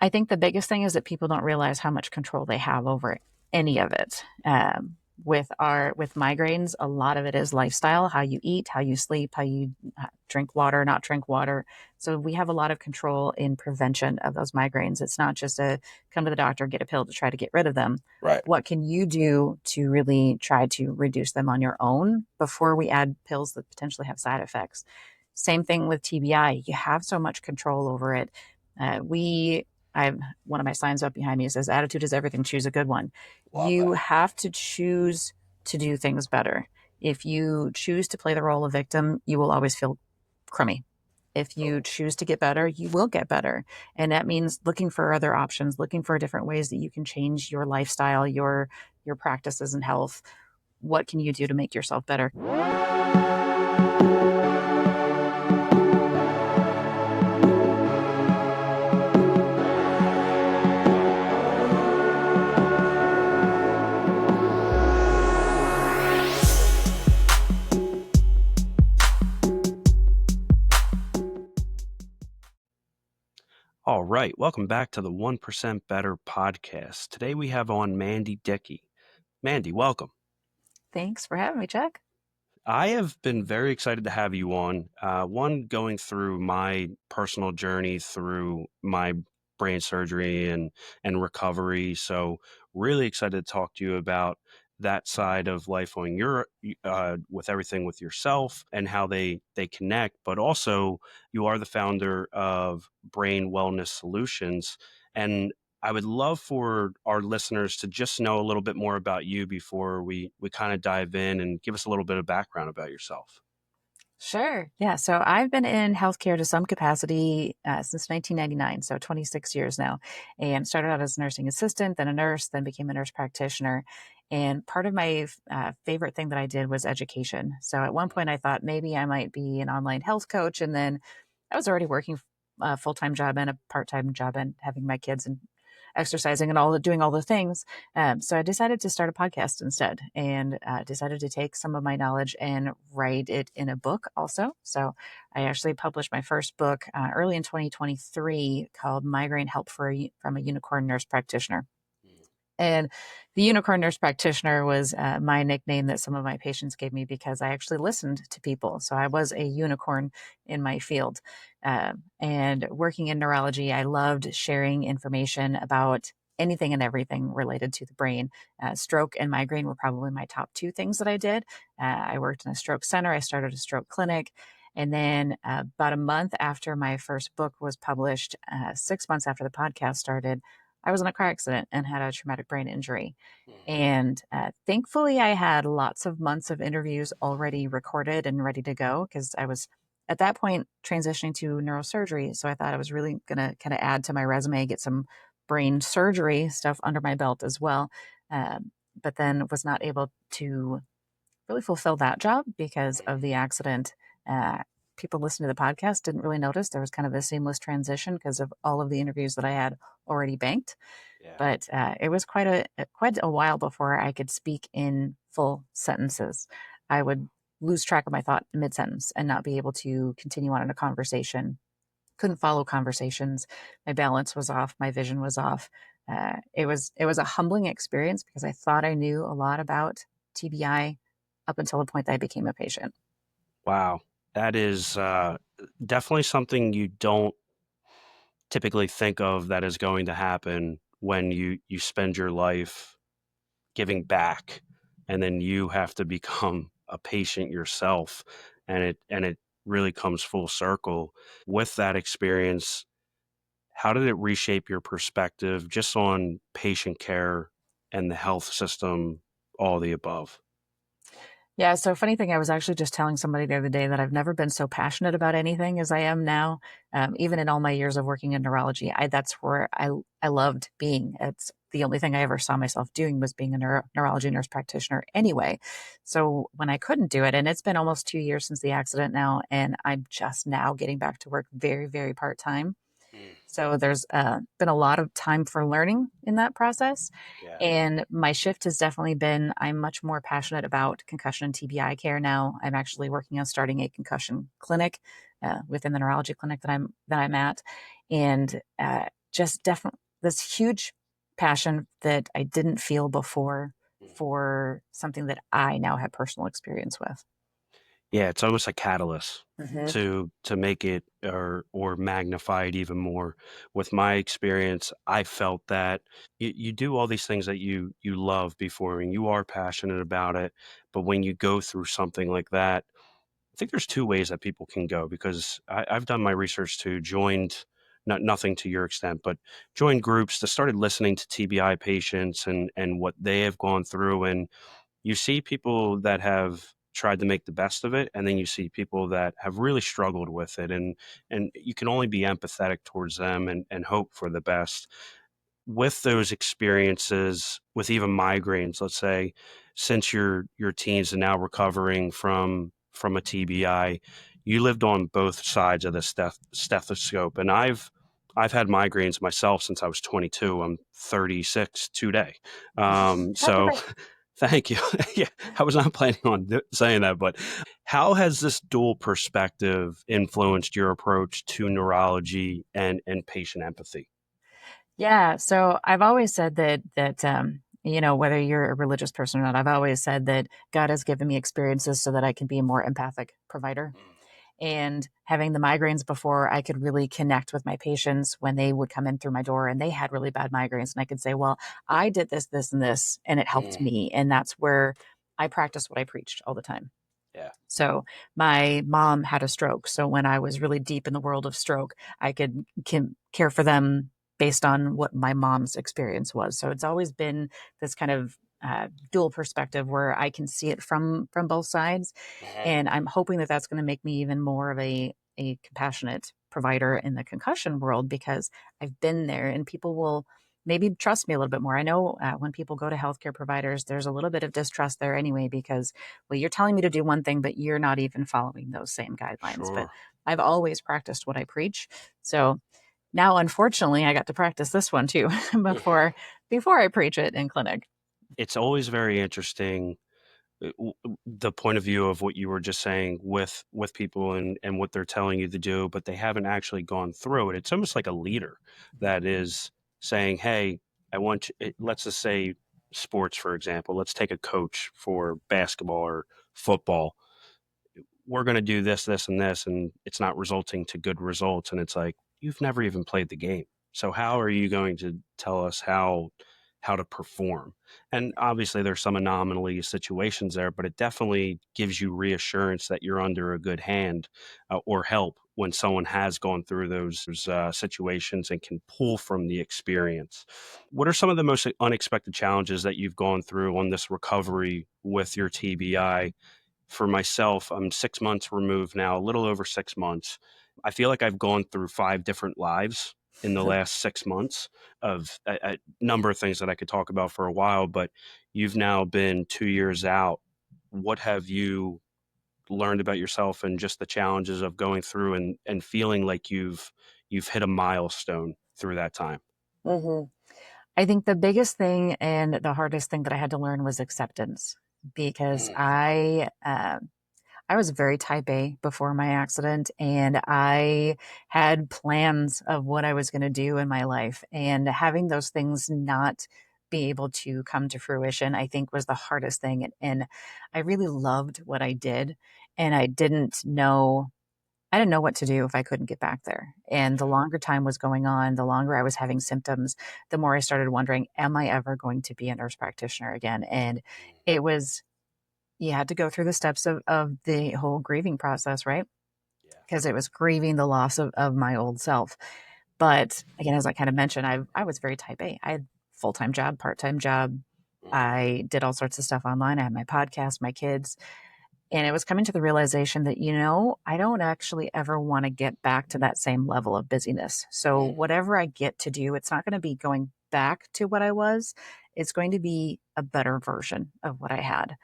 I think the biggest thing is that people don't realize how much control they have over any of it. With migraines, a lot of it is lifestyle, how you eat, how you sleep, how you drink water, not drink water. So we have a lot of control in prevention of those migraines. It's not just a come to the doctor, get a pill to try to get rid of them. Right. What can you do to really try to reduce them on your own before we add pills that potentially have side effects? Same thing with TBI. You have so much control over it. We I One of my signs up behind me says attitude is everything, choose a good one. Love You that. have to choose to do things better. If you choose to play the role of victim, you will always feel crummy. If you Totally. choose to get better, you will get better. And that means looking for other options, looking for different ways that you can change your lifestyle, your practices and health. What can you do to make yourself better? All right. Welcome back to the 1% Better podcast. Today we have on Mandi Dickey. Mandi, welcome. Thanks for having me, Chuck. I have been very excited to have you on. One, going through my personal journey through my brain surgery and recovery. So, really excited to talk to you about that side of life on your with everything with yourself and how they connect. But also, you are the founder of Brain Wellness Solutions, and I would love for our listeners to just know a little bit more about you before we kind of dive in and give us a little bit of background about yourself. Sure. Yeah. So I've been in healthcare to some capacity since 1999, so 26 years now, and started out as a nursing assistant, then a nurse, then became a nurse practitioner. And part of my favorite thing that I did was education. So at one point, I thought maybe I might be an online health coach, and then I was already working a full time job and a part time job and having my kids and exercising and doing all the things. So I decided to start a podcast instead and decided to take some of my knowledge and write it in a book also. So I actually published my first book early in 2023 called Migraine Help from a Unicorn Nurse Practitioner. And the unicorn nurse practitioner was my nickname that some of my patients gave me because I actually listened to people. So I was a unicorn in my field. And working in neurology, I loved sharing information about anything and everything related to the brain. Stroke and migraine were probably my top two things that I did. I worked in a stroke center, I started a stroke clinic. And then about a month after my first book was published, 6 months after the podcast started, I was in a car accident and had a traumatic brain injury. And thankfully, I had lots of months of interviews already recorded and ready to go because I was at that point transitioning to neurosurgery. So I thought I was really going to kind of add to my resume, get some brain surgery stuff under my belt as well. But then was not able to really fulfill that job because of the accident. Uh, People listening to the podcast didn't really notice there was kind of a seamless transition because of all of the interviews that I had already banked. Yeah. But it was quite a while before I could speak in full sentences. I would lose track of my thought mid sentence and not be able to continue on in a conversation. Couldn't follow conversations. My balance was off. My vision was off. It was a humbling experience because I thought I knew a lot about TBI up until the point that I became a patient. Wow. That is definitely something you don't typically think of that is going to happen when you spend your life giving back and then you have to become a patient yourself, and it really comes full circle with that experience. How did it reshape your perspective just on patient care and the health system, all the above? Yeah, so funny thing, I was actually just telling somebody the other day that I've never been so passionate about anything as I am now. Even in all my years of working in neurology, that's where I loved being. It's the only thing I ever saw myself doing was being a neurology nurse practitioner anyway. So when I couldn't do it, and it's been almost 2 years since the accident now, and I'm just now getting back to work very, very part time. Mm. So there's been a lot of time for learning in that process. Yeah. And my shift has definitely been I'm much more passionate about concussion and TBI care now. I'm actually working on starting a concussion clinic within the neurology clinic that I'm at. And just definitely this huge passion that I didn't feel before for something that I now have personal experience with. Yeah, it's almost a catalyst Hmm. to make it or magnify it even more. With my experience, I felt that you do all these things that you love before and you are passionate about it, but when you go through something like that, I think there's two ways that people can go because I've done my research to joined nothing to your extent, but joined groups that started listening to TBI patients and what they have gone through, and you see people that have tried to make the best of it, and then you see people that have really struggled with it, and you can only be empathetic towards them and hope for the best with those experiences with even migraines. Let's say since your teens and now recovering from a TBI, you lived on both sides of the stethoscope, and I've had migraines myself since I was 22. I'm 36 today. Happy So birthday. thank you. Yeah, I was not planning on saying that, but how has this dual perspective influenced your approach to neurology and patient empathy? Yeah, so I've always said that whether you're a religious person or not, I've always said that God has given me experiences so that I can be a more empathic provider. And having the migraines before, I could really connect with my patients when they would come in through my door and they had really bad migraines. And I could say, well, I did this, this, and this, and it helped Mm, me. And that's where I practiced what I preached all the time. yeah. So my mom had a stroke. So when I was really deep in the world of stroke, I could care for them based on what my mom's experience was. So it's always been this kind of dual perspective where I can see it from both sides, Mhm. and I'm hoping that that's going to make me even more of a compassionate provider in the concussion world because I've been there, and people will maybe trust me a little bit more. I know when people go to healthcare providers, there's a little bit of distrust there anyway because, well, you're telling me to do one thing, but you're not even following those same guidelines. But Sure. I've always practiced what I preach. So now, unfortunately, I got to practice this one too Mhm. before I preach it in clinic. It's always very interesting, the point of view of what you were just saying with people and what they're telling you to do, but they haven't actually gone through it. It's almost like a leader that is saying, "Hey, I want you," let's just say sports, for example. Let's take a coach for basketball or football. We're going to do this, this, and this, and it's not resulting to good results. And it's like, you've never even played the game. So how are you going to tell us how to perform? And obviously there's some anomaly situations there, but it definitely gives you reassurance that you're under a good hand, or help when someone has gone through those situations and can pull from the experience. What are some of the most unexpected challenges that you've gone through on this recovery with your TBI? For myself, I'm 6 months removed now, a little over 6 months. I feel like I've gone through five different lives in the last 6 months of a number of things that I could talk about for a while, but you've now been 2 years out. What have you learned about yourself and just the challenges of going through and feeling like you've hit a milestone through that time? Hmm. I think the biggest thing and the hardest thing that I had to learn was acceptance because Mm, I was very type A before my accident, and I had plans of what I was going to do in my life. And having those things not be able to come to fruition, I think was the hardest thing. And I really loved what I did, and I didn't know what to do if I couldn't get back there. And the yeah. longer time was going on, the longer I was having symptoms, the more I started wondering, am I ever going to be a nurse practitioner again? And Mm, it was, you had to go through the steps of the whole grieving process, right? yeah. Because it was grieving the loss of my old self. But again, as I kind of mentioned, I was very type A. I had full-time job, part-time job. Mhm. I did all sorts of stuff online. I had my podcast, my kids. And it was coming to the realization that, I don't actually ever want to get back to that same level of busyness. So Mm, whatever I get to do, it's not going to be going back to what I was. It's going to be a better version of what I had.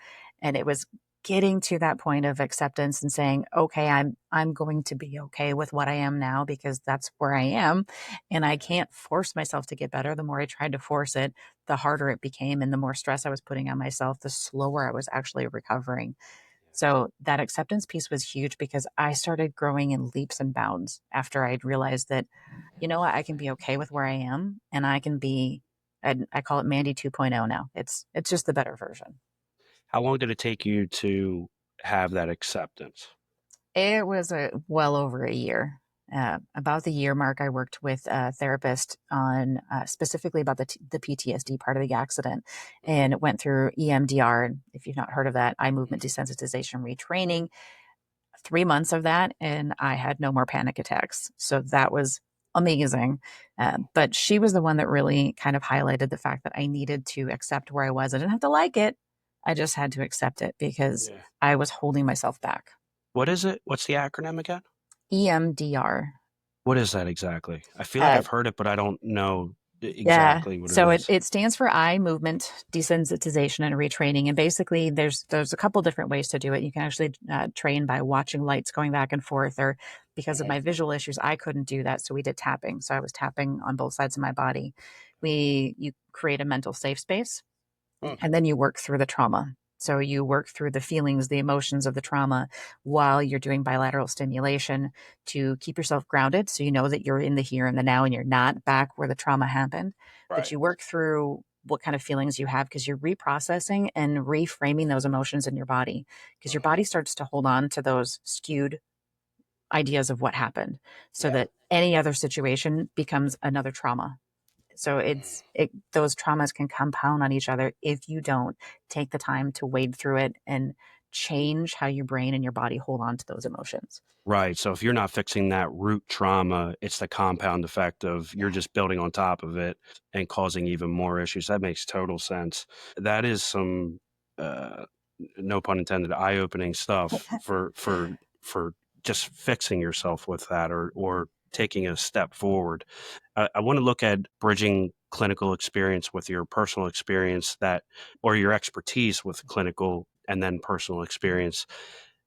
And it was getting to that point of acceptance and saying, okay, I'm going to be okay with what I am now because that's where I am. And I yeah. can't force myself to get better. The more I tried to force it, the harder it became. And the more stress I was putting on myself, the slower I was actually recovering. So that acceptance piece was huge because I started growing in leaps and bounds after I'd realized that, you know what, I can be okay with where I am and I can be, I call it Mandy 2.0 now. It's just the better version. How long did it take you to have that acceptance? It was well over a year. About the year mark, I worked with a therapist on specifically about the PTSD part of the accident Mhm. and went through EMDR. If you've not heard of that, eye movement desensitization retraining, 3 months of that, and I had no more panic attacks. So that was amazing. But she was the one that really kind of highlighted the fact that I needed to accept where I was. I didn't have to like it, I just had to accept it because Yeah. I was holding myself back. What is it? What's the acronym again? EMDR. What is that exactly? I feel like Uh, I've heard it, but I don't know yeah. exactly what it So it, is. it stands for eye movement desensitization and retraining. And basically, there's a couple different ways to do it. You can actually train by watching lights going back and forth, or because of Mhm. my visual issues, I couldn't do that. So we did tapping. So I was tapping on both sides of my body. You create a mental safe space Mm. and then you work through the trauma. So you work through the feelings, the emotions of the trauma while you're doing bilateral stimulation to keep yourself grounded. So you know that you're in the here and the now and you're not back where the trauma happened. But Right. you work through what kind of feelings you have because you're reprocessing and reframing those emotions in your body because your Mhm. body starts to hold on to those skewed ideas of what happened so Yeah. that any other situation becomes another trauma. So those traumas can compound on each other if you don't take the time to wade through it and change how your brain and your body hold on to those emotions. Right. So if you're not fixing that root trauma, it's the compound effect of you're just building on top of it and causing even more issues. That makes total sense. That is some, uh, no pun intended, eye-opening stuff for just fixing yourself with that or taking a step forward. I want to look at bridging clinical experience with your personal experience that or your expertise with clinical and then personal experience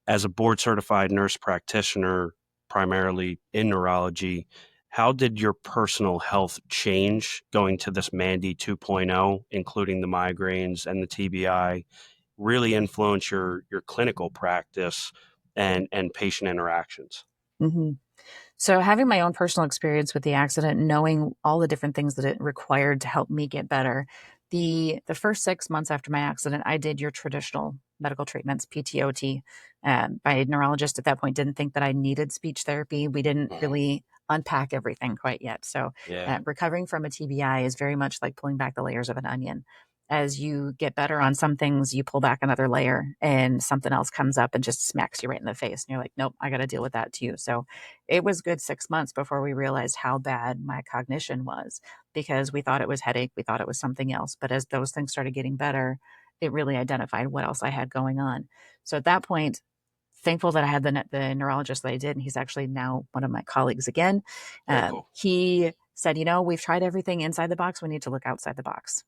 as a board certified nurse practitioner, primarily in neurology, how did your personal health change going to this Mandy 2.0, including the migraines and the TBI, really influence your clinical practice and patient interactions? hmm So having my own personal experience with the accident, knowing all the different things that it required to help me get better, the first 6 months after my accident, I did your traditional medical treatments, PTOT. My neurologist at that point didn't think that I needed speech therapy. We didn't Mhm. really unpack everything quite yet. So Yeah. recovering from a TBI is very much like pulling back the layers of an onion. As you get better on some things, you pull back another layer and something else comes up and just smacks you right in the face. And you're like, nope, I got to deal with that too. So it was good 6 months before we realized how bad my cognition was because we thought it was headache, we thought it was something else. But as those things started getting better, it really identified what else I had going on. So at that point, thankful that I had the neurologist that I did, and he's actually now one of my colleagues again. Very cool. He said, you know, we've tried everything inside the box. We need to look outside the box.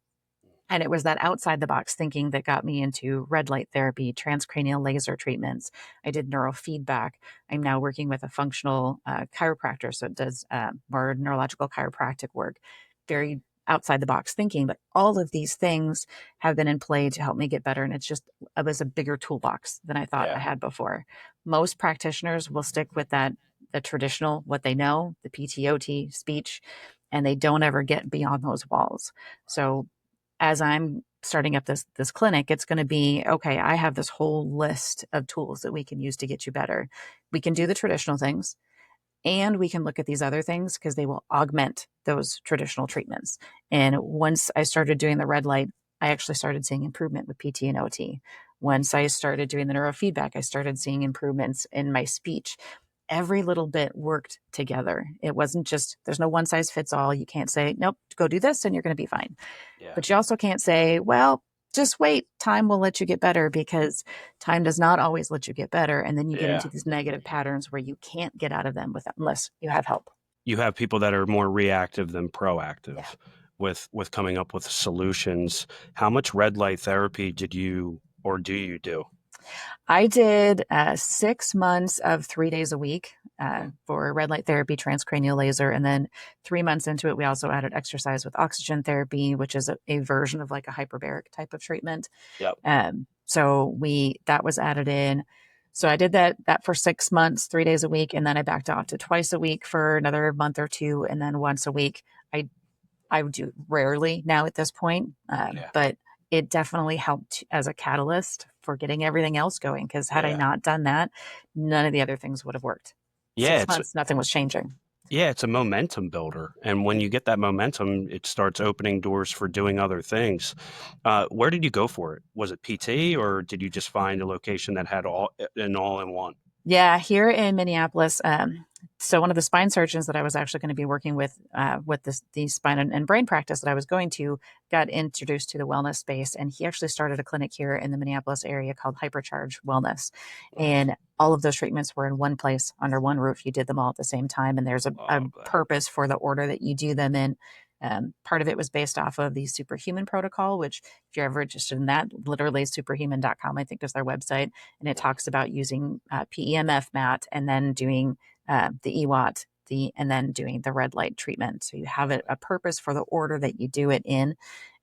And it was that outside the box thinking that got me into red light therapy, transcranial laser treatments. I did neurofeedback. I'm now working with a functional chiropractor, so it does more neurological chiropractic work. Mhm. Very outside the box thinking, but all of these things have been in play to help me get better. And it was a bigger toolbox than I thought I Yeah. had before. Most practitioners will stick with the traditional, what they know, the PTOT speech, and they don't ever get beyond those walls. So as I'm starting up this clinic, it's going to be okay. I have this whole list of tools that we can use to get you better. We can do the traditional things, and we can look at these other things because they will augment those traditional treatments. And once I started doing the red light, I actually started seeing improvement with PT and OT. Once I started doing the neurofeedback, I started seeing improvements in my speech. Every little bit worked together. It wasn't just, there's no one size fits all. You can't say, nope, go do this and you're going to be fine. Yeah. But you also can't say, well, just wait, time will let you get better because time does not always let you get better. And then you get into Yeah. these negative patterns where you can't get out of them unless you have help. You have people that are more reactive than Yeah. proactive with coming up with solutions. How much red light therapy did you or do you do? I did 6 months of 3 days a week Mm. for red light therapy, transcranial laser. And then 3 months into it, we also added exercise with oxygen therapy, which is a version of like a hyperbaric type of treatment. Yep. So that was added in. So I did that for 6 months, 3 days a week, and then I backed off to twice a week for another month or two, and then once a week. I I would do rarely now at this point, Yeah. but it definitely helped as a catalyst for getting everything else going. Because had I Yeah. not done that, none of the other things would have worked. Yeah. 6 months, nothing was changing. Yeah, it's a momentum builder. And when you get that momentum, it starts opening doors for doing other things. Where did you go for it? Was it PT or did you just find a location that had an all in one? Yeah, here in Minneapolis. So one of the spine surgeons that I was actually going to be working with the spine and brain practice that I was going to, got introduced to the wellness space, and he actually started a clinic here in the Minneapolis area called Hypercharge Wellness, Nice. and all of those treatments were in one place under one roof. You did them all at the same time, and there's a Love that. purpose for the order that you do them in. Part of it was based off of the superhuman protocol, which if you're ever interested in that, literally superhuman.com, I think is their website, and it talks about using PEMF mat and then doing the EWAT, and then doing the red light treatment. So you have a purpose for the order that you do it in,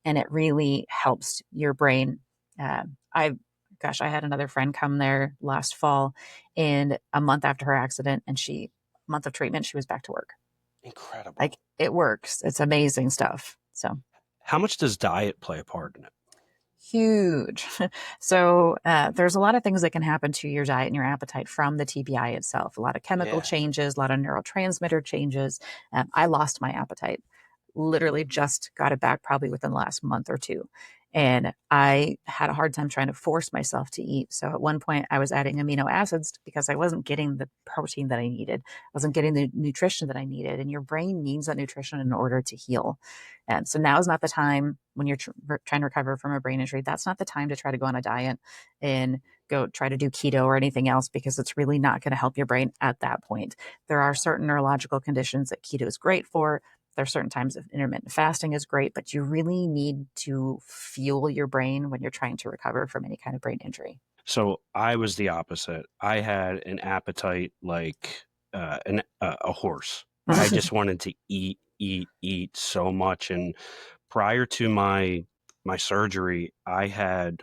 and it really helps your brain. I Gosh, I had another friend come there last fall, and a month after her accident, and month of treatment, she was back to work. Incredible. Like, it works. It's amazing stuff. So How much does diet play a part in it? huge. So there's a lot of things that can happen to your diet and your appetite from the TBI itself. A lot of chemical Yeah. changes, a lot of neurotransmitter changes. I lost my appetite. Literally just got it back probably within the last month or two. And I had a hard time trying to force myself to eat. So at one point, I was adding amino acids because I wasn't getting the protein that I needed. I wasn't getting the nutrition that I needed. And your brain needs that nutrition in order to heal. And so now is not the time when you're trying to recover from a brain injury. That's not the time to try to go on a diet and go try to do keto or anything else, because it's really not going to help your brain at that point. There are certain neurological conditions that keto is great for. There are certain times of intermittent fasting is great, but you really need to fuel your brain when you're trying to recover from any kind of brain injury. So I was the opposite. I had an appetite like a horse. I just wanted to eat, eat, eat so much. And prior to my surgery, I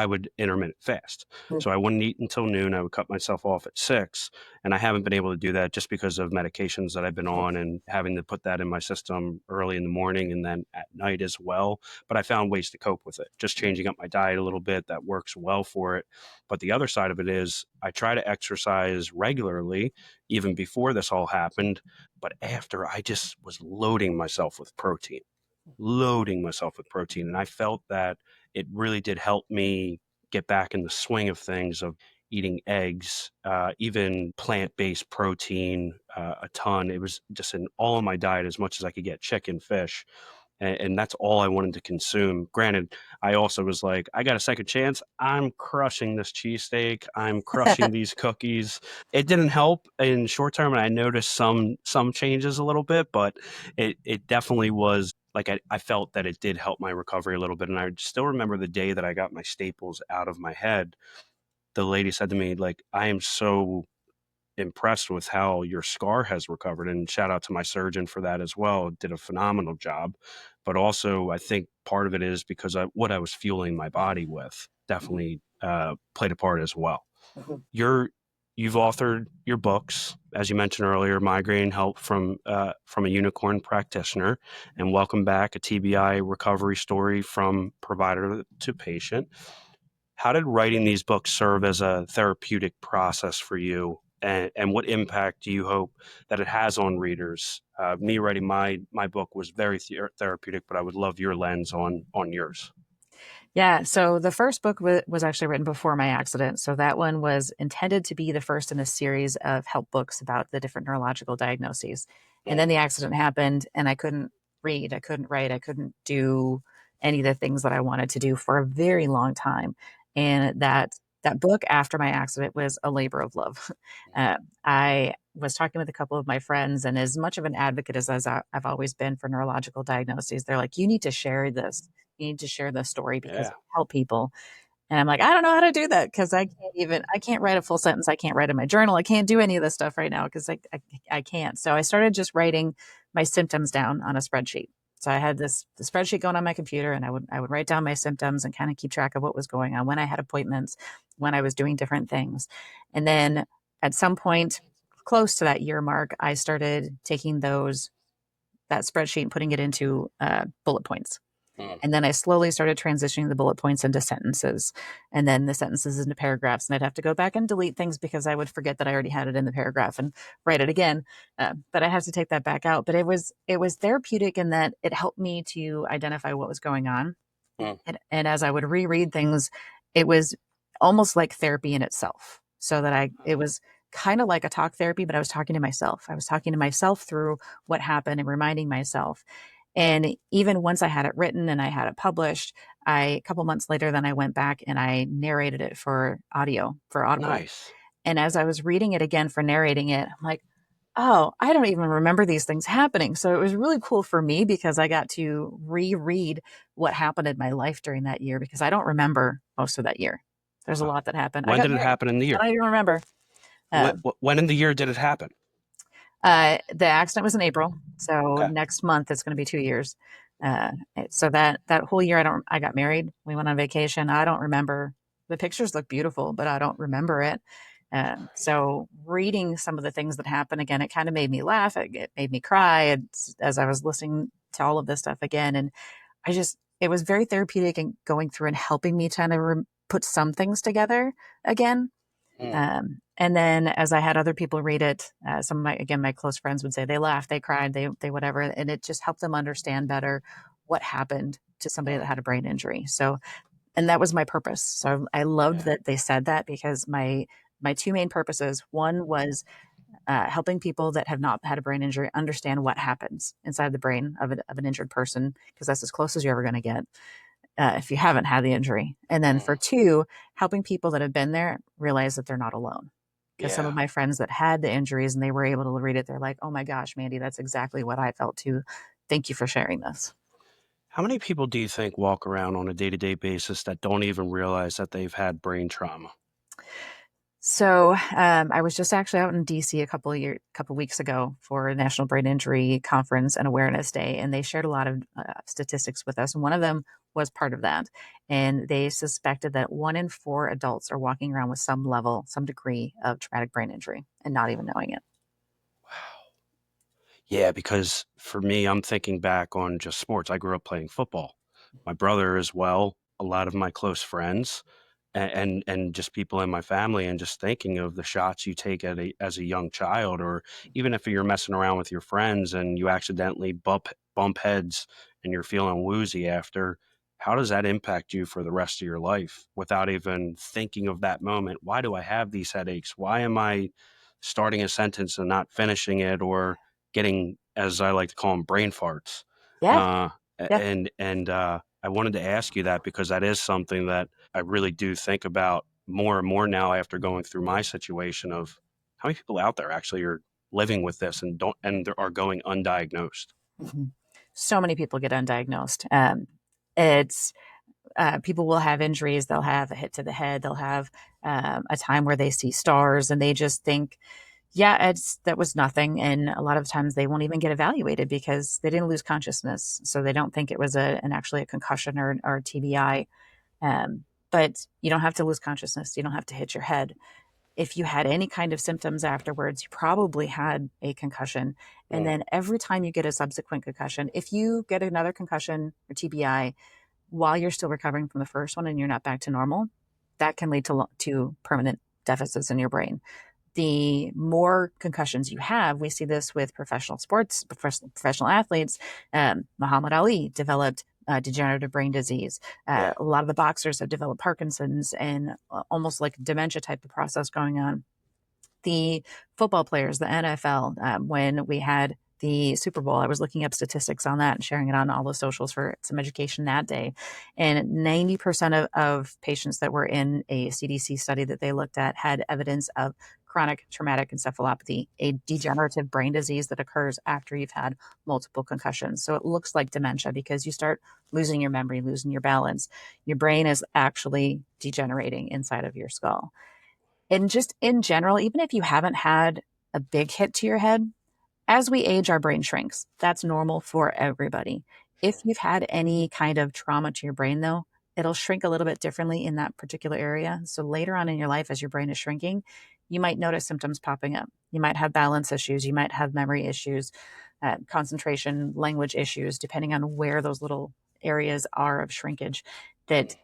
would intermittent fast. So I wouldn't eat until noon. I would cut myself off at 6, and I haven't been able to do that just because of medications that I've been on and having to put that in my system early in the morning and then at night as well. But I found ways to cope with it, just changing up my diet a little bit that works well for it. But the other side of it is I try to exercise regularly, even before this all happened. But after, I just was loading myself with protein. And I felt that it really did help me get back in the swing of things of eating eggs, even plant based protein, a ton. It was just in all of my diet as much as I could get chicken, fish, and that's all I wanted to consume. Granted, I also was like, I got a second chance. I'm crushing this cheesesteak. I'm crushing these cookies. It didn't help in short term, and I noticed some changes a little bit, but it definitely was like I felt that it did help my recovery a little bit. And I still remember the day that I got my staples out of my head. The lady said to me, like, I am so impressed with how your scar has recovered. And shout out to my surgeon for that as well. Did a phenomenal job. But also, I think part of it is because what I was fueling my body with definitely played a part as well. You're you've authored your books, as you mentioned earlier, Migraine Help from a Unicorn Practitioner, and Welcome Back, a TBI recovery story from provider to patient. How did writing these books serve as a therapeutic process for you? And what impact do you hope that it has on readers? Me writing my book was very therapeutic, but I would love your lens on yours. Yeah. So the first book was actually written before my accident. So that one was intended to be the first in a series of help books about the different neurological diagnoses. And then the Mhm. accident happened, and I couldn't read, I couldn't write, I couldn't do any of the things that I wanted to do for a very long time. And that book after my accident was a labor of love. I was talking with a couple of my friends, and as much of an advocate as I've always been for neurological diagnoses, they're like, you need to share this, you need to share this story because Yeah. it help people. And I'm like, I don't know how to do that because I can't write a full sentence. I can't write in my journal. I can't do any of this stuff right now because I can't. So I started just writing my symptoms down on a spreadsheet. So I had the spreadsheet going on my computer, and I would write down my symptoms and kind of keep track of what was going on, when I had appointments, when I was doing different things. And then at some point close to that year mark, I started taking that spreadsheet and putting it into bullet points. Mm. And then I slowly started transitioning the bullet points into sentences, and then the sentences into paragraphs. And I'd have to go back and delete things because I would forget that I already had it in the paragraph and write it again. But I had to take that back out. But it was therapeutic in that it helped me to identify what was going on. Mm. And as I would reread things, it was almost like therapy in itself. So that it was kind of like a talk therapy, but I was talking to myself. I was talking to myself through what happened and reminding myself. And even once I had it written and I had it published, a couple months later, then I went back and I narrated it for audio, for Audible. Nice. And as I was reading it again for narrating it, I'm like, oh, I don't even remember these things happening. So it was really cool for me because I got to reread what happened in my life during that year because I don't remember most of that year. There's a Wow. lot that happened. I When got did it married. happen in the I year? don't even remember. Uh, When in the year did it happen? the accident was in April, so Okay. next month it's going to be 2 years. So that whole year, I got married. We went on vacation. I don't remember. The pictures look beautiful, but I don't remember it. So reading some of the things that happened again, it kind of made me laugh. It made me cry as I was listening to all of this stuff again, and it was very therapeutic and going through and helping me kind of put some things together again. Mm. And then as I had other people read it, some of my close friends would say they laughed, they cried, they whatever, and it just helped them understand better what happened to somebody that Mm. had a brain injury. So, and that was my purpose. So I loved Yeah. that they said that because my two main purposes, one was helping people that have not had a brain injury understand what happens inside the brain of an injured person, because that's as close as you're ever going to get if you haven't had the injury. And then Mm. for two, helping people that have been there realize that they're not alone. Because some of Yeah. my friends that had the injuries and they were able to read it, they're like, oh my gosh, Mandy, that's exactly what I felt too. Thank you for sharing this. How many people do you think walk around on a day-to-day basis that don't even realize that they've had brain trauma? So I was just actually out in DC a couple weeks ago for a National Brain Injury Conference and Awareness Day, and they shared a lot of statistics with us. And one of them was part of that, and they suspected that 1 in 4 adults are walking around with some level, some degree of traumatic brain injury and not even knowing it. Wow. Yeah, because for me, I'm thinking back on just sports. I grew up playing football. My brother as well, a lot of my close friends, and just people in my family, and just thinking of the shots you take as a young child, or even if you're messing around with your friends and you accidentally bump heads and you're feeling woozy after, how does that impact you for the rest of your life without even thinking of that moment? Why do I have these headaches? Why am I starting a sentence and not finishing it, or getting, as I like to call them, brain farts? Yeah, Uh, yeah. I wanted to ask you that because that is something that I really do think about more and more now after going through my situation of how many people out there actually are living with this and don't and are going undiagnosed. Mhm. So many people get undiagnosed. It's People will have injuries. They'll have a hit to the head. They'll have a time where they see stars and they just think, yeah, that was nothing. And a lot of times they won't even get evaluated because they didn't lose consciousness. So they don't think it was an actually a concussion or a TBI. But you don't have to lose consciousness. You don't have to hit your head. If you had any kind of symptoms afterwards, you probably had a concussion. And Mm. then every time you get a subsequent concussion, if you get another concussion or TBI while you're still recovering from the first one and you're not back to normal, that can lead to permanent deficits in your brain. The more concussions you have, we see this with professional sports, professional athletes. Muhammad Ali developed degenerative brain disease. Yeah. A lot of the boxers have developed Parkinson's and almost like dementia type of process going on. The football players, the NFL, when we had the Super Bowl, I was looking up statistics on that and sharing it on all the socials for some education that day. And 90% of patients that were in a CDC study that they looked at had evidence of chronic traumatic encephalopathy, a degenerative brain disease that occurs after you've had multiple concussions. So it looks like dementia because you start losing your memory, losing your balance. Your brain is actually degenerating inside of your skull. And just in general, even if you haven't had a big hit to your head, as we age, our brain shrinks. That's normal for everybody. If you've had any kind of trauma to your brain, though, it'll shrink a little bit differently in that particular area. So later on in your life, as your brain is shrinking, you might notice symptoms popping up. You might have balance issues. You might have memory issues, concentration, language issues, depending on where those little areas are of shrinkage. That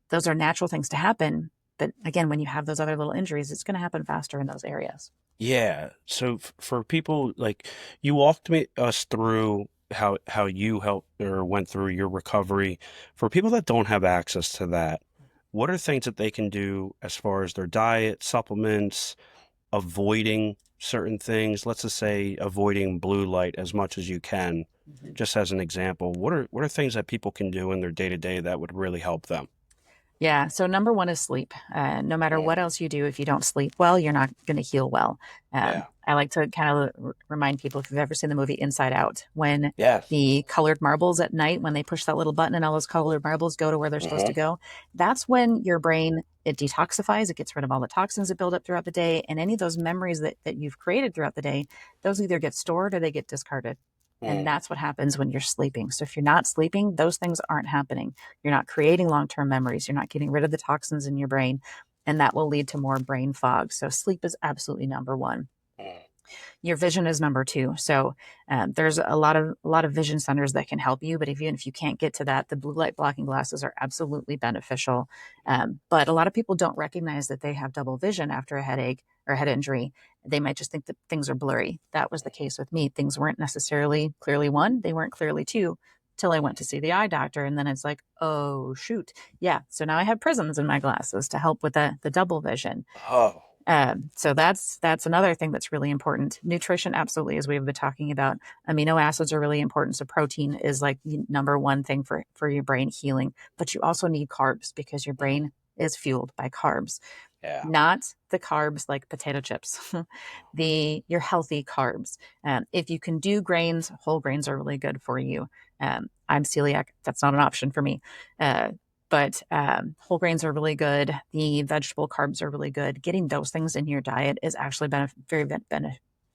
those are natural things to happen. But again, when you have those other little injuries, it's going to happen faster in those areas. Yeah. So for people like you walked us through how you helped or went through your recovery. For people that don't have access to that, what are things that they can do as far as their diet, supplements, avoiding certain things? Let's just say avoiding blue light as much as you can, Mhm. just as an example. What are things that people can do in their day to day that would really help them? Yeah. So number one is sleep. No matter Mm, what else you do, if you don't sleep well, you're not going to heal well. yeah. I like to kind of remind people if you've ever seen the movie Inside Out, when Yes. the colored marbles at night, when they push that little button and all those colored marbles go to where they're supposed to Hmm. go, that's when your brain it detoxifies. It gets rid of all the toxins that build up throughout the day, and any of those memories that you've created throughout the day, those either get stored or they get discarded. And Mm, that's what happens when you're sleeping. So if you're not sleeping, those things aren't happening. You're not creating long term memories. You're not getting rid of the toxins in your brain. And that will lead to more brain fog. So sleep is absolutely number one. mm, Your vision is number two. So there's a lot of vision centers that can help you. But even if you can't get to that, the blue light blocking glasses are absolutely beneficial. But a lot of people don't recognize that they have double vision after a headache or head injury. They might just think that things are blurry. That was the case with me. Things weren't necessarily clearly one, they weren't clearly two till I went to see the eye doctor. And then it's like, oh, shoot. Yeah. So now I have prisms in my glasses to help with the double vision. oh, So that's another thing that's really important. Nutrition, absolutely, as we've been talking about, amino acids are really important. So protein is like the number one thing for your brain healing. But you also need carbs because your mm, brain is fueled by carbs, yeah. not the carbs like potato chips, the your healthy carbs. If you can do grains, whole grains are really good for you. I'm celiac; that's not an option for me. But whole grains are really good. The vegetable carbs are really good. Getting those things in your diet is actually very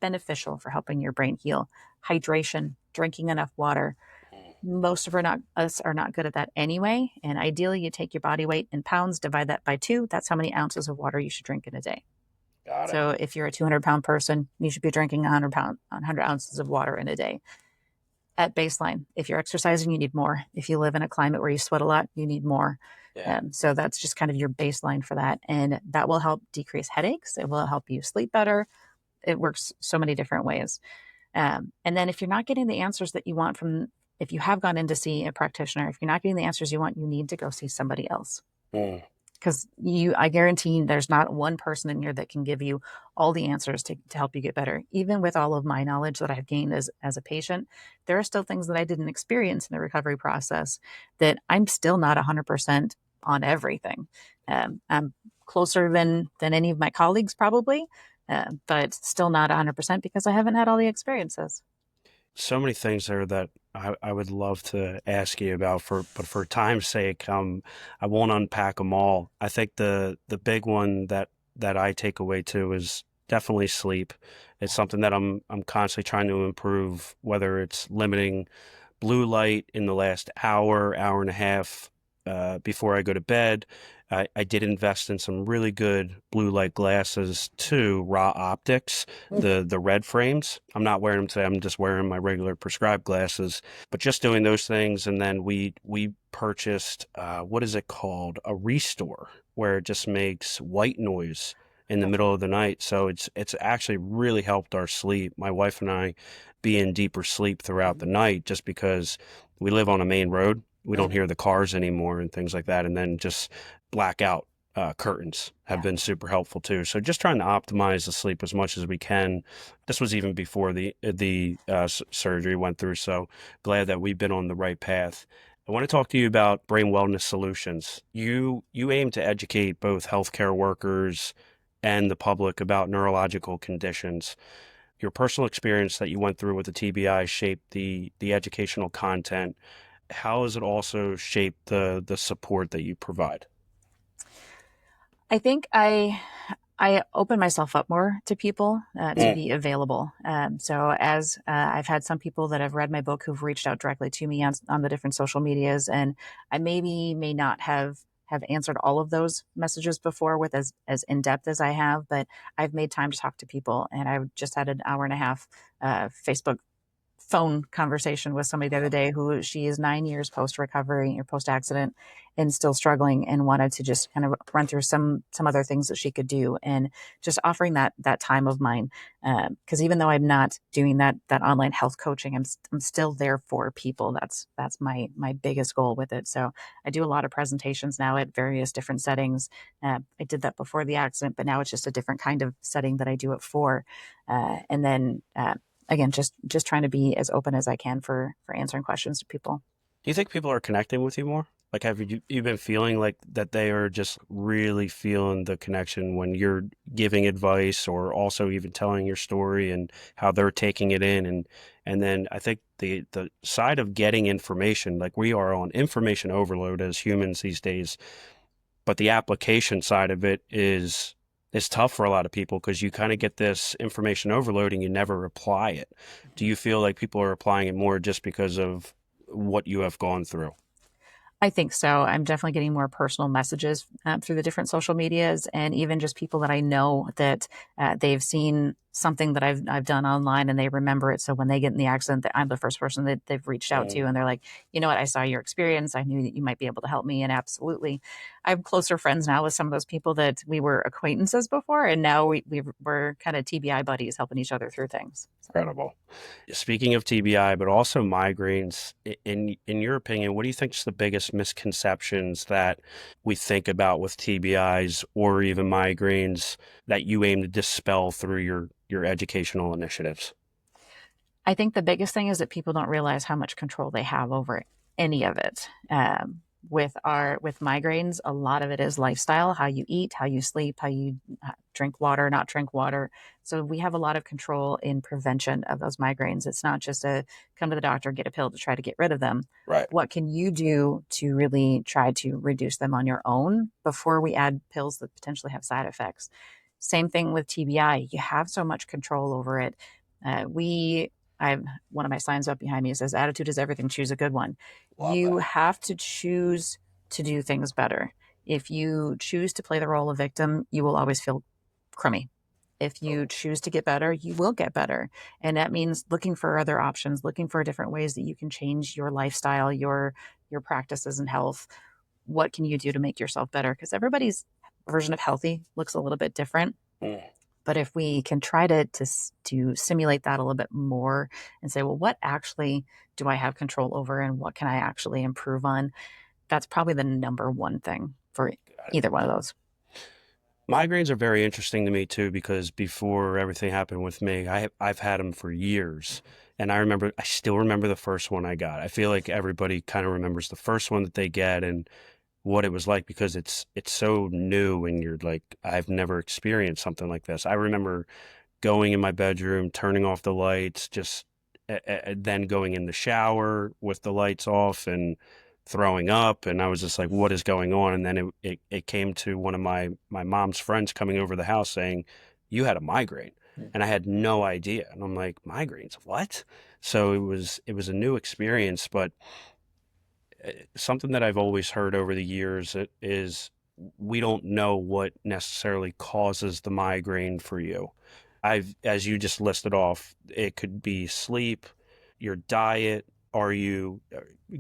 beneficial for helping your brain heal. Hydration, drinking enough water. Mm, Most of us are not good at that anyway. And ideally, you take your body weight in pounds, divide that by two. That's how many ounces of water you should drink in a day. got it. So if you're a 200-pound person, you should be drinking 100 ounces of water in a day at baseline. If you're exercising, you need more. If you live in a climate where you sweat a lot, you need more. Yeah. So that's just kind of your baseline for that. And that will help decrease headaches. It will help you sleep better. It works so many different ways. And then if you're not getting the answers that you want if you have gone in to see a practitioner, if you're not getting the answers you want, you need to go see somebody else Mm, because I guarantee there's not one person in here that can give you all the answers to help you get better. Even with all of my knowledge that I've gained as a patient, there are still things that I didn't experience in the recovery process that I'm still not 100% on everything. I'm closer than any of my colleagues probably, but still not 100% because I haven't had all the experiences. so many things there that I would love to ask you about but for time's sake, I won't unpack them all. I think the big one that I take away too is definitely sleep. It's something that I'm constantly trying to improve, whether it's limiting blue light in the last hour and a half before I go to bed. I did invest in some really good blue light glasses too, Raw Optics, the red frames. I'm not wearing them today. I'm just wearing my regular prescribed glasses. But just doing those things, and then we purchased what is it called? A Restore, where it just makes white noise in the middle of the night. So it's actually really helped our sleep. My wife and I be in deeper sleep throughout the night just because we live on a main road. We don't hear the cars anymore and things like that. And then just blackout curtains have Yeah. been super helpful too. So just trying to optimize the sleep as much as we can. This was even before the surgery went through. So glad that we've been on the right path. I want to talk to you about brain wellness solutions. You aim to educate both healthcare workers and the public about neurological conditions. Your personal experience that you went through with the TBI shaped the educational content. How has it also shaped the support that you provide? I think I open myself up more to people to Mm. be available. So as I've had some people that have read my book who've reached out directly to me on the different social medias, and I maybe may not have answered all of those messages before with as in depth as I have, but I've made time to talk to people, and I've just had an hour and a half Facebook phone conversation with somebody the other day who she is 9 years post recovery or post accident and still struggling, and wanted to just kind of run through some other things that she could do, and just offering that time of mine, because even though I'm not doing that online health coaching, I'm still there for people. That's my biggest goal with it. So I do a lot of presentations now at various different settings. I did that before the accident, but now it's just a different kind of setting that I do it for, and then again, just trying to be as open as I can for answering questions to people. Do you think people are connecting with you more? Like, have you been feeling like that they are just really feeling the connection when you're giving advice, or also even telling your story and how they're taking it in, and then I think the side of getting information, like we are on information overload as humans these days, but the application side of it is tough for a lot of people because you kind of get this information overload and you never apply it. Do you feel like people are applying it more just because of what you have gone through? I think so. I'm definitely getting more personal messages through the different social medias, and even just people that I know that they've seen something that I've done online and they remember it. So when they get in the accident, that I'm the first person that they've reached out to, Mm. and they're like, you know what, I saw your experience. I knew that you might be able to help me, and absolutely, I'm closer friends now with some of those people that we were acquaintances before, and now we're kind of TBI buddies, helping each other through things. So. Incredible. Speaking of TBI, but also migraines, in your opinion, what do you think is the biggest misconceptions that we think about with TBIs or even migraines that you aim to dispel through your educational initiatives? I think the biggest thing is that people don't realize how much control they have over any of it. With migraines, a lot of it is lifestyle, how you eat, how you sleep, how you drink water, not drink water. So we have a lot of control in prevention of those migraines. It's not just a come to the doctor, get a pill to try to get rid of them. Right. What can you do to really try to reduce them on your own before we add pills that potentially have side effects? Same thing with TBI. You have so much control over it. We I've one of my signs up behind me says, "Attitude is everything. Choose a good one." Love You that. have to choose to do things better. If you choose to play the role of victim, you will always feel crummy. If you Totally. choose to get better, you will get better. And that means looking for other options, looking for different ways that you can change your lifestyle, your practices and health. What can you do to make yourself better? Because everybody's version of healthy looks a little bit different. Mm. But if we can try to simulate that a little bit more and say, well, what actually do I have control over, and what can I actually improve on? That's probably the number one thing for Got it. either one of those. Migraines are very interesting to me too because before everything happened with me, I've had them for years, and I still remember the first one I got. I feel like everybody kind of remembers the first one that they get and what it was like because it's so new, and you're like, I've never experienced something like this. I remember going in my bedroom, turning off the lights, just then going in the shower with the lights off and throwing up. And I was just like, what is going on? And then it came to one of my mom's friends coming over the house saying, you had a migraine. And I had no idea. And I'm like, migraines, what? So it was a new experience, but something that I've always heard over the years is we don't know what necessarily causes the migraine for you. As you just listed off, it could be sleep, your diet. Are you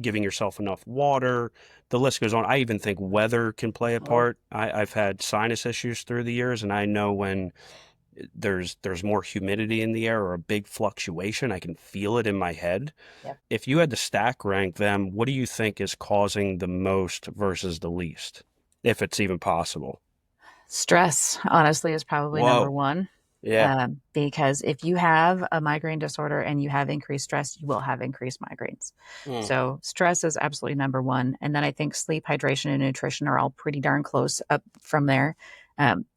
giving yourself enough water? The list goes on. I even think weather can play a part. I've had sinus issues through the years, and I know when there's more humidity in the air or a big fluctuation, I can feel it in my head. Yep. If you had to stack rank them, what do you think is causing the most versus the least, if it's even possible? Stress, honestly, is probably number Whoa. one. Yeah. Because if you have a migraine disorder and you have increased stress, you will have increased migraines. Mm. So stress is absolutely number one. And then I think sleep, hydration, and nutrition are all pretty darn close up from there.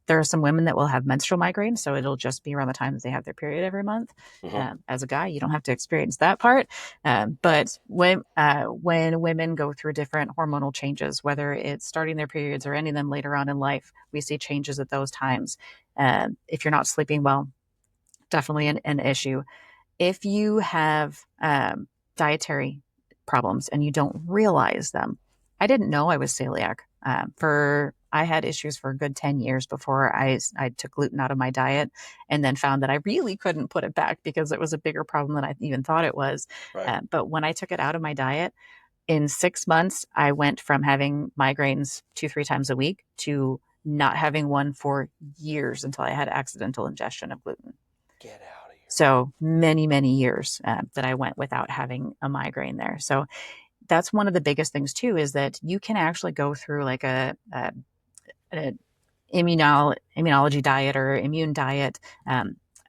There are some women that will have menstrual migraines, so it'll just be around the time that they have their period every month. Uh-huh. As a guy, you don't have to experience that part. But when women go through different hormonal changes, whether it's starting their periods or any of them later on in life, we see changes at those times. If you're not sleeping well, definitely an issue. If you have dietary problems and you don't realize them, I didn't know I was celiac. For I had issues for a good 10 years before I took gluten out of my diet, and then found that I really couldn't put it back because it was a bigger problem than I even thought it was. Right. But when I took it out of my diet, in 6 months, I went from having migraines 2, 3 times a week to not having one for years until I had accidental ingestion of gluten. Get out of here. So many, many years that I went without having a migraine there. So that's one of the biggest things too, is that you can actually go through like a immunology diet or immune diet.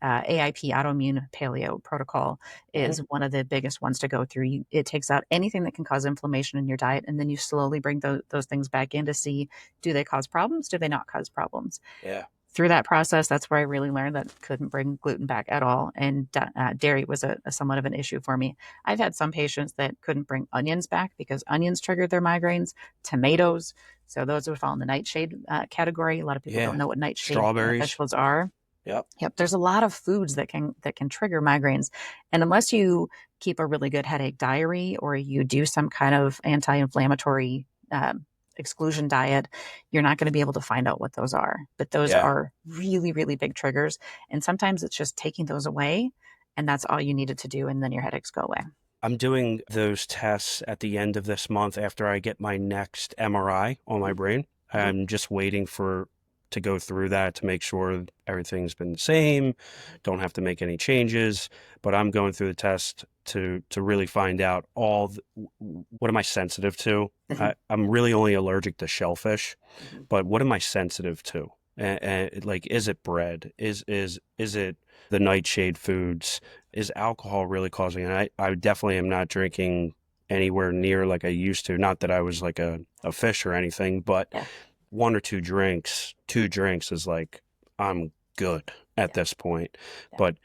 AIP, autoimmune paleo protocol, Hmm. is one of the biggest ones to go through. It takes out anything that can cause inflammation in your diet, and then you slowly bring those things back in to see, do they cause problems? Do they not cause problems? Yeah. Through that process, that's where I really learned that I couldn't bring gluten back at all. And dairy was a somewhat of an issue for me. I've had some patients that couldn't bring onions back because onions triggered their migraines, tomatoes. So those would fall in the nightshade category. A lot of people don't Yeah. know what nightshade Strawberries. vegetables are. Yep. Yep, there's a lot of foods that can trigger migraines, and unless you keep a really good headache diary or you do some kind of anti-inflammatory exclusion diet, you're not going to be able to find out what those are. But those Yeah. are really, really big triggers, and sometimes it's just taking those away, and that's all you needed to do, and then your headaches go away. I'm doing those tests at the end of this month after I get my next MRI on my brain. Mm-hmm. I'm just waiting for to go through that to make sure everything's been the same, don't have to make any changes, but I'm going through the test to really find out what am I sensitive to? Mm-hmm. I'm really only allergic to shellfish, Mm-hmm. but what am I sensitive to? And like, is it bread? Is it the nightshade foods? Is alcohol really causing it? I definitely am not drinking anywhere near like I used to. Not that I was like a fish or anything, but Yeah, one or two drinks is like, I'm good at yeah, this point. yeah. But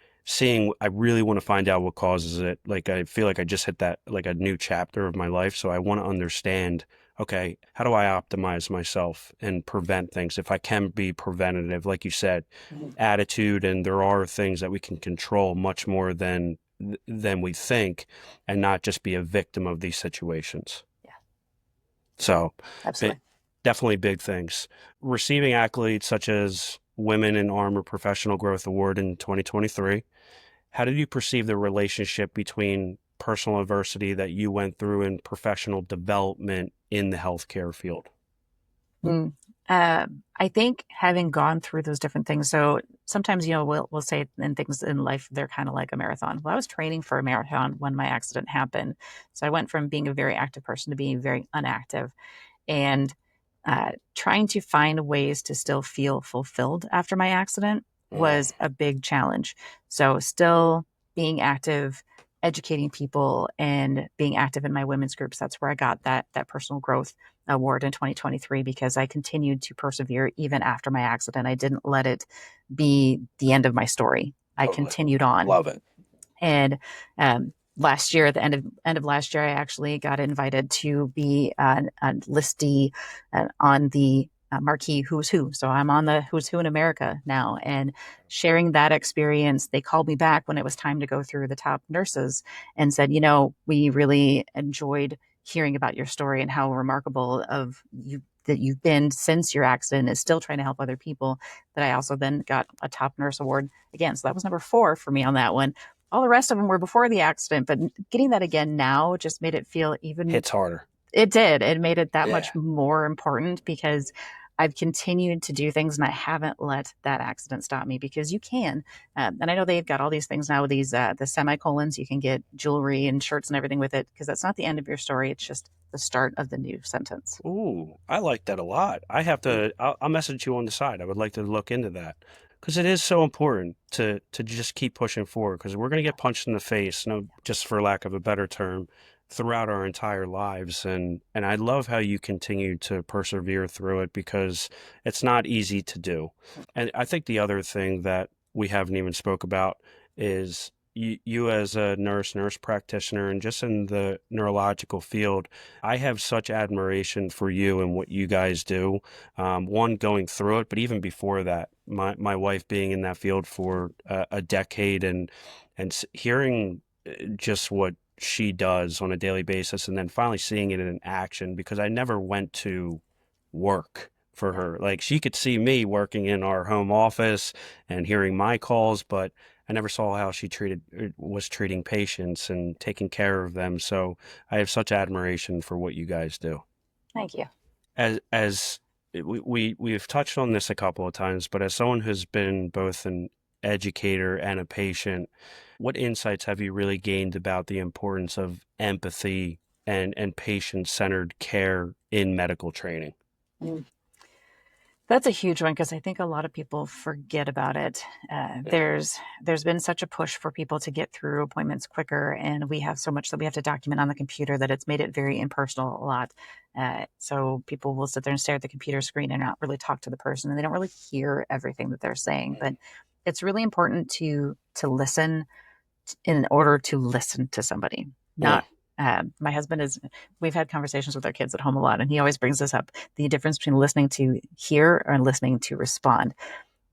I really want to find out what causes it. Like, I feel like I just hit that, like a new chapter of my life. So I want to understand, okay, how do I optimize myself and prevent things? If I can be preventative, like you said, Mm-hmm. attitude, and there are things that we can control much more than we think, and not just be a victim of these situations. Yeah, So, absolutely. definitely big things. Receiving accolades such as Women in Armor Professional Growth Award in 2023. How did you perceive the relationship between personal adversity that you went through and professional development in the healthcare field? Mm. I think having gone through those different things, so sometimes, we'll say in things in life, they're kind of like a marathon. Well, I was training for a marathon when my accident happened. So I went from being a very active person to being very inactive, and trying to find ways to still feel fulfilled after my accident Uh, was a big challenge. So, still being active, educating people, and being active in my women's groups. That's where I got that personal growth award in 2023, because I continued to persevere even after my accident. I didn't let it be the end of my story. I totally. continued on. Love it. And last year, at the end of last year, I actually got invited to be a listee on the marquee Who's Who. So I'm on the Who's Who in America now, and sharing that experience. They called me back when it was time to go through the top nurses and said, we really enjoyed hearing about your story and how remarkable of you that you've been since your accident, is still trying to help other people. That I also then got a top nurse award again. So that was number 4 for me on that one. All the rest of them were before the accident, but getting that again now just made it feel even, Hits harder. it did. It made it that Yeah. much more important, because I've continued to do things and I haven't let that accident stop me, because you can. And I know they've got all these things now with these, the semicolons. You can get jewelry and shirts and everything with it, because that's not the end of your story. It's just the start of the new sentence. Ooh, I like that a lot. I'll message you on the side. I would like to look into that because it is so important to just keep pushing forward because we're going to get punched in the face, no, just for lack of a better term, throughout our entire lives. And I love how you continue to persevere through it because it's not easy to do. And I think the other thing that we haven't even spoke about is you as a nurse practitioner, and just in the neurological field, I have such admiration for you and what you guys do. One, going through it, but even before that, my wife being in that field for a decade, and hearing just what she does on a daily basis, and then finally seeing it in action, because I never went to work for Yeah. her. Like, she could see me working in our home office and hearing my calls, but I never saw how she was treating patients and taking care of them. So I have such admiration for what you guys do. Thank you. As we've touched on this a couple of times, but as someone who's been both an educator and a patient, what insights have you really gained about the importance of empathy and patient-centered care in medical training? Mm. That's a huge one because I think a lot of people forget about it. Yeah. There's been such a push for people to get through appointments quicker, and we have so much that we have to document on the computer that it's made it very impersonal a lot. So people will sit there and stare at the computer screen and not really talk to the person, and they don't really hear everything that they're saying. But it's really important to listen in order to listen to somebody. Yeah. Not my husband is, we've had conversations with our kids at home a lot, and he always brings this up, the difference between listening to hear and listening to respond.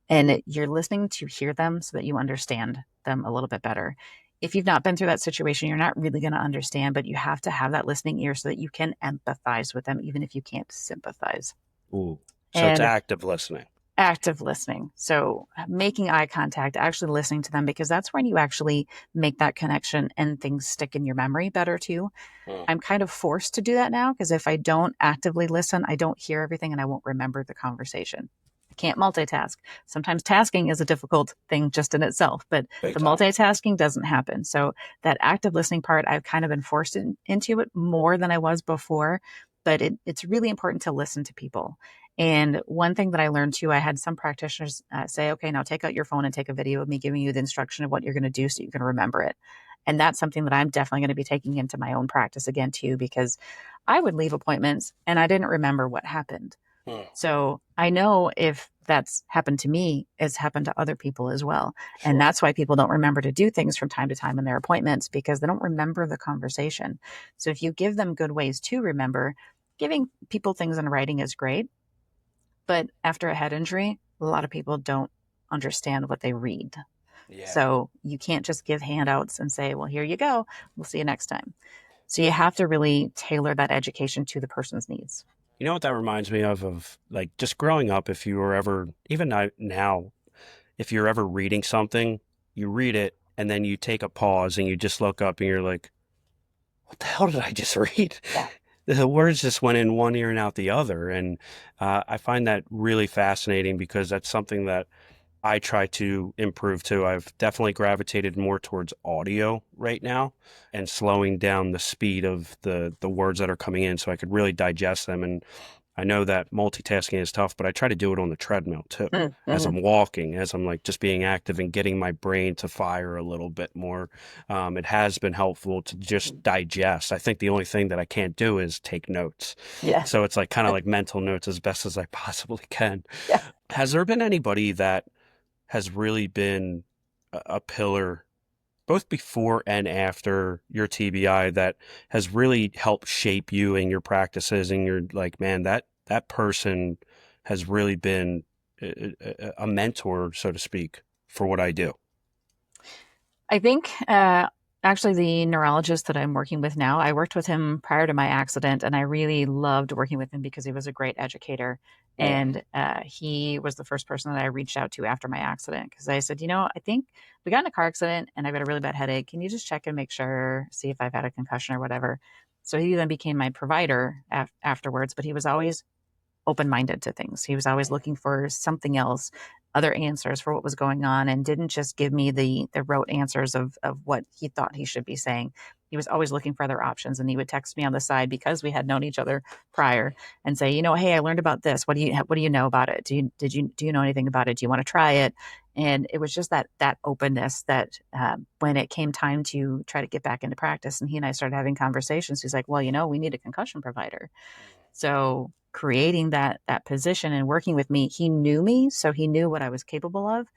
And you're listening to hear them so that you understand them a little bit better. If you've not been through that situation, you're not really going to understand, but you have to have that listening ear so that you can empathize with them, even if you can't sympathize. Ooh. So it's And active listening. active listening. So making eye contact, actually listening to them, because that's when you actually make that connection and things stick in your memory better too. Oh, I'm kind of forced to do that now because if I don't actively listen, I don't hear everything and I won't remember the conversation. I can't multitask. Sometimes tasking is a difficult thing just in itself, but big the time. multitasking doesn't happen. So that active listening part, I've kind of been forced into it more than I was before, but it's really important to listen to people. And one thing that I learned too, I had some practitioners say, okay, now take out your phone and take a video of me giving you the instruction of what you're going to do so you can remember it. And that's something that I'm definitely going to be taking into my own practice again too, because I would leave appointments and I didn't remember what happened. Hmm. So I know if that's happened to me, it's happened to other people as well. And Sure. that's why people don't remember to do things from time to time in their appointments because they don't remember the conversation. So if you give them good ways to remember, giving people things in writing is great. But after a head injury, a lot of people don't understand what they read. Yeah. So you can't just give handouts and say, well, here you go. We'll see you next time. So you have to really tailor that education to the person's needs. You know what that reminds me of like just growing up, if you were ever, even now, if you're ever reading something, you read it and then you take a pause and you just look up and you're like, what the hell did I just read? Yeah. The words just went in one ear and out the other. And I find that really fascinating because that's something that I try to improve too. I've definitely gravitated more towards audio right now and slowing down the speed of the words that are coming in so I could really digest them. And I know that multitasking is tough, but I try to do it on the treadmill too. As Mm-hmm. I'm walking, as I'm like just being active and getting my brain to fire a little bit more. It has been helpful to just digest. I think the only thing that I can't do is take notes. Yeah. So it's like kind of like mental notes as best as I possibly can. Yeah. Has there been anybody that has really been a pillar both before and after your TBI that has really helped shape you and your practices, and you're like, man, that person has really been a mentor, so to speak, for what I do. I think actually the neurologist that I'm working with now, I worked with him prior to my accident, and I really loved working with him because he was a great educator. Mm. And he was the first person that I reached out to after my accident because I said, I think we got in a car accident and I've got a really bad headache. Can you just check and make sure, see if I've had a concussion or whatever? So he then became my provider afterwards, but he was always open-minded to things. He was always looking for something else, other answers for what was going on, and didn't just give me the rote answers of what he thought he should be saying. He was always looking for other options, and he would text me on the side because we had known each other prior and say, hey, I learned about this. What do you know about it? Do you know anything about it? Do you want to try it? And it was just that openness that when it came time to try to get back into practice, and he and I started having conversations, he's like, well, we need a concussion provider. So creating that position and working with me, he knew me, so he knew what I was capable of,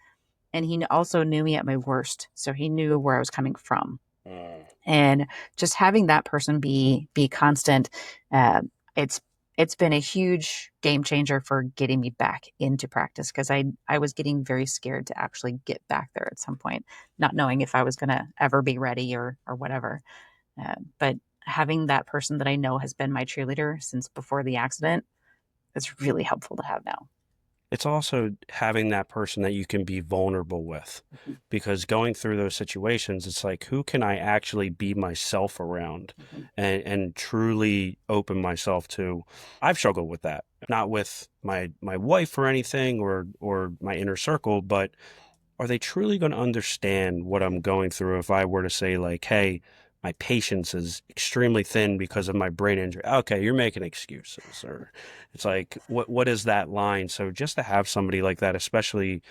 and he also knew me at my worst, so he knew where I was coming from. Mm. And just having that person be constant, uh, it's it's been a huge game changer for getting me back into practice, because I was getting very scared to actually get back there at some point, not knowing if I was going to ever be ready or whatever. But having that person that I know has been my cheerleader since before the accident is really helpful to have now. It's also having that person that you can be vulnerable with, Mhm, because going through those situations, it's like, who can I actually be myself around mhm, and truly open myself to? I've struggled with that, not with my wife or anything or my inner circle, but are they truly going to understand what I'm going through if I were to say, like, hey, my patience is extremely thin because of my brain injury? Okay, you're making excuses. Or it's like, what is that line? So just to have somebody like that, especially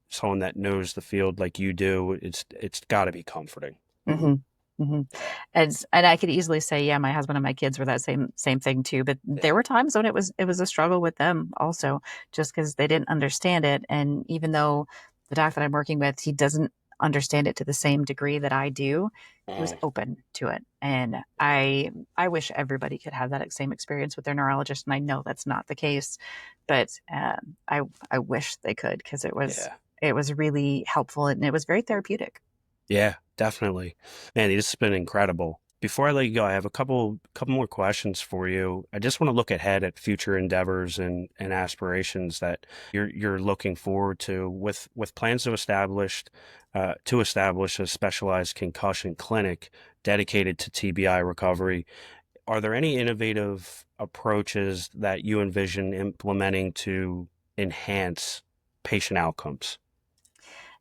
someone that knows the field like you do, it's got to be comforting. mhm, mhm. And I could easily say, yeah, my husband and my kids were that same thing too. But Yeah. there were times when it was a struggle with them also, just because they didn't understand it. And even though the doc that I'm working with, he doesn't understand it to the same degree that I do, he was Mm. open to it. And I wish everybody could have that same experience with their neurologist. And I know that's not the case, but I wish they could, because Yeah. it was really helpful, and it was very therapeutic. Yeah, definitely. Man, this has been incredible. Before I let you go, I have a couple more questions for you. I just want to look ahead at future endeavors and aspirations that you're looking forward to with plans to establish a specialized concussion clinic dedicated to TBI recovery. Are there any innovative approaches that you envision implementing to enhance patient outcomes?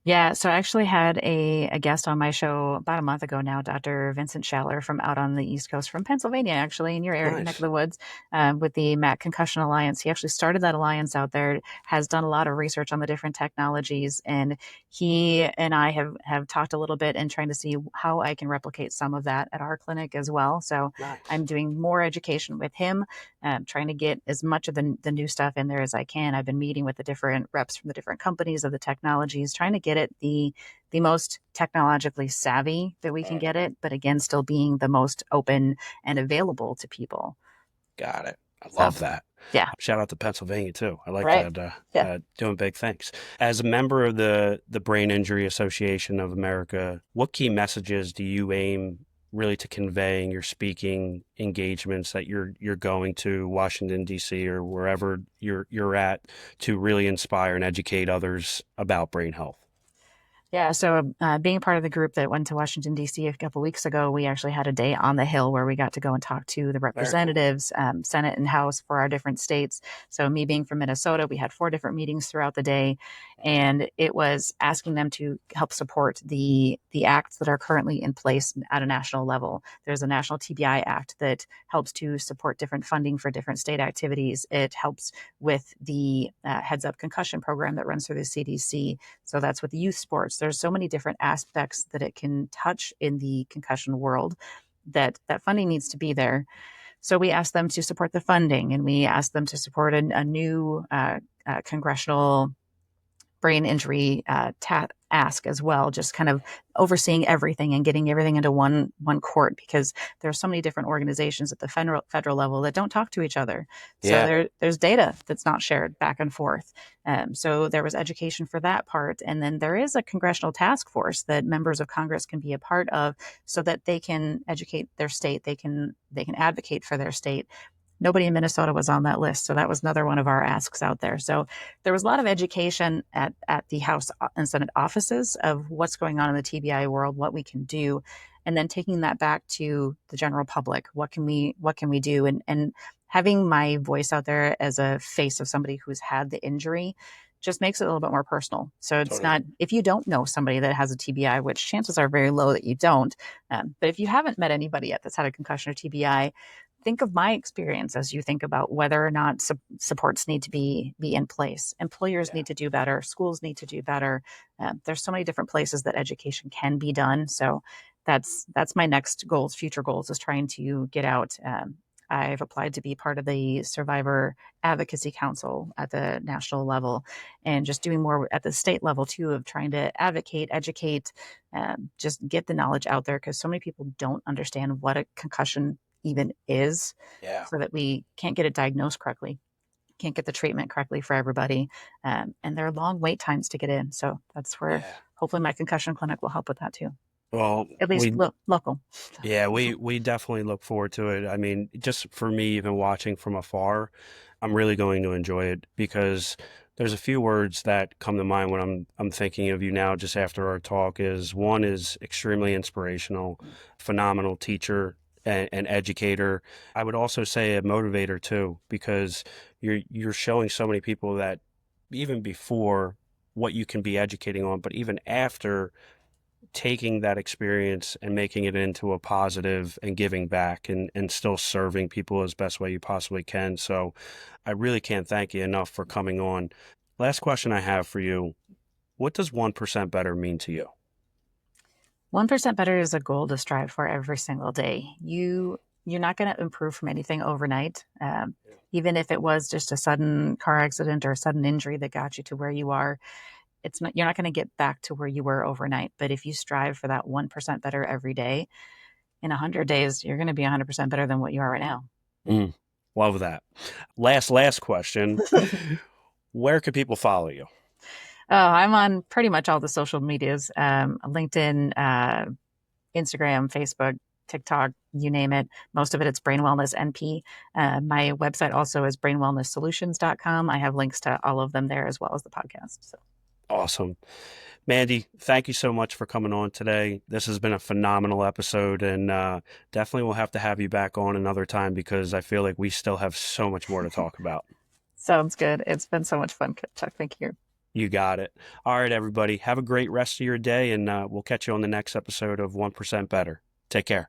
Yeah, so I actually had a guest on my show about a month ago now, Dr. Vincent Schaller from out on the East Coast, from Pennsylvania, actually, in your area, neck of Nice. the woods, with the MAC Concussion Alliance. He actually started that alliance out there, has done a lot of research on the different technologies, and he and I have talked a little bit and trying to see how I can replicate some of that at our clinic as well. So Nice. I'm doing more education with him, trying to get as much of the new stuff in there as I can. I've been meeting with the different reps from the different companies of the technologies, trying to get it the most technologically savvy that we can Mm. get it, but again, still being the most open and available to people. Got it. I So love that. yeah, Shout out to Pennsylvania too. I like right. that. Yeah. Doing big things. As a member of the Brain Injury Association of America, what key messages do you aim really to convey in your speaking engagements that you're going to Washington D.C. or wherever you're at to really inspire and educate others about brain health? Yeah, so being part of the group that went to Washington, D.C. a couple weeks ago, we actually had a day on the Hill where we got to go and talk to the Very cool. representatives, Senate and House for our different states. So, me being from Minnesota, we had 4 different meetings throughout the day, and it was asking them to help support the acts that are currently in place at a national level. There's a National TBI Act that helps to support different funding for different state activities. It helps with the Heads Up Concussion program that runs through the CDC, so that's with youth sports. There's so many different aspects that it can touch in the concussion world that funding needs to be there. So we asked them to support the funding, and we asked them to support a new congressional brain injury ask as well, just kind of overseeing everything and getting everything into one court, because there's so many different organizations at the federal level that don't talk to each other. So Yeah. there's data that's not shared back and forth. So there was education for that part, and then there is a congressional task force that members of Congress can be a part of, so that they can educate their state, they can advocate for their state. Nobody in Minnesota was on that list. So that was another one of our asks out there. So there was a lot of education at the House and Senate offices of what's going on in the TBI world, what we can do, and then taking that back to the general public. What can we do? And having my voice out there as a face of somebody who's had the injury just makes it a little bit more personal. So it's Totally. not, if you don't know somebody that has a TBI, which chances are very low that you don't, but if you haven't met anybody yet that's had a concussion or TBI, think of my experience as you think about whether or not supports need to be in place. Employers Yeah. need to do better. Schools need to do better. There's so many different places that education can be done. So that's my next goals, future goals, is trying to get out. I've applied to be part of the Survivor Advocacy Council at the national level, and just doing more at the state level too, of trying to advocate, educate, just get the knowledge out there, because so many people don't understand what a concussion even is, Yeah. so that we can't get it diagnosed correctly, can't get the treatment correctly for everybody. And there are long wait times to get in. So that's where Yeah. hopefully my concussion clinic will help with that too, Well, at least local. yeah, we definitely look forward to it. I mean, just for me, even watching from afar, I'm really going to enjoy it because there's a few words that come to mind when I'm thinking of you now just after our talk. Is one is extremely inspirational, phenomenal teacher and educator. I would also say a motivator too, because you're showing so many people that even before what you can be educating on, but even after taking that experience and making it into a positive and giving back and still serving people as best way you possibly can. So I really can't thank you enough for coming on. Last question I have for you. What does 1% better mean to you? 1% better is a goal to strive for every single day. You're not going to improve from anything overnight. Even if it was just a sudden car accident or a sudden injury that got you to where you are, it's not, you're not going to get back to where you were overnight. But if you strive for that 1% better every day, in 100 days, you're going to be 100% better than what you are right now. Mm, love that. Last question. Where can people follow you? Oh, I'm on pretty much all the social medias, LinkedIn, Instagram, Facebook, TikTok, you name it. Most of it, it's Brain Wellness NP. My website also is brainwellnesssolutions.com. I have links to all of them there, as well as the podcast. So Awesome. Mandi, thank you so much for coming on today. This has been a phenomenal episode, and definitely we'll have to have you back on another time because I feel like we still have so much more to talk about. sounds good. It's been so much fun, Chuck. Thank you. You got it. All right, everybody. Have a great rest of your day, and we'll catch you on the next episode of 1% Better. Take care.